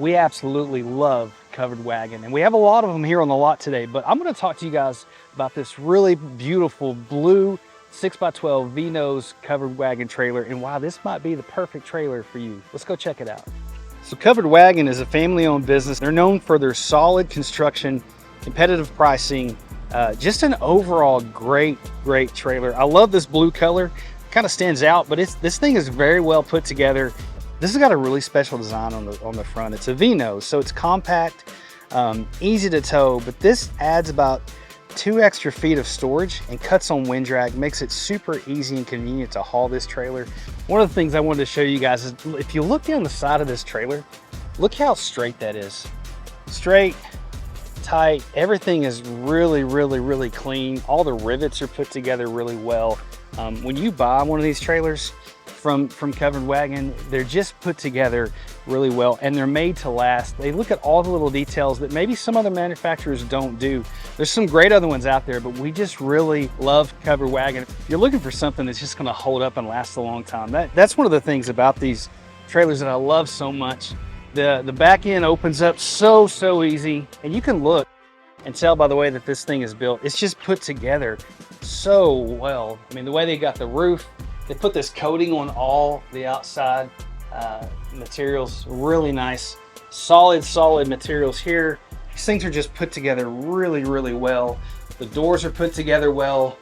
We absolutely love Covered Wagon, and we have a lot of them here on the lot today, but I'm gonna talk to you guys about this really beautiful blue 6x12 V-nose Covered Wagon trailer and why this might be the perfect trailer for you. Let's go check it out. So Covered Wagon is a family-owned business. They're known for their solid construction, competitive pricing, just an overall great trailer. I love this blue color. Kind of stands out, but this thing is very well put together. This has got a really special design on the front. It's a V-nose, so it's compact, easy to tow, but this adds about 2 extra feet of storage and cuts on wind drag, makes it super easy and convenient to haul this trailer. One of the things I wanted to show you guys is if you look down the side of this trailer, look how straight that is. Straight, tight, everything is really clean. All the rivets are put together really well. When you buy one of these trailers from Covered Wagon, they're just put together really well and they're made to last. They look at all the little details that maybe some other manufacturers don't do. There's some great other ones out there, but we just really love Covered Wagon. If you're looking for something that's just gonna hold up and last a long time, that's one of the things about these trailers that I love so much. The back end opens up so easy, and you can look and tell by the way that this thing is built. It's just put together so well. I mean, the way they got the roof, they put this coating on all the outside materials, really nice, solid materials here. These things are just put together really well. The doors are put together well.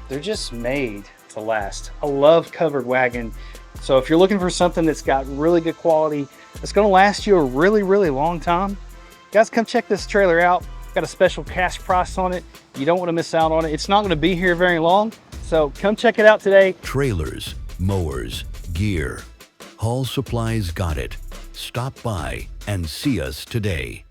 They're just made to last. I love Covered Wagon. So if you're looking for something that's got really good quality, that's gonna last you a really long time, guys, come check this trailer out. Got a special cash price on it. You don't want to miss out on it. It's not going to be here very long, so come check it out today. Trailers, mowers, gear. Haul Supplies got it. Stop by and see us today.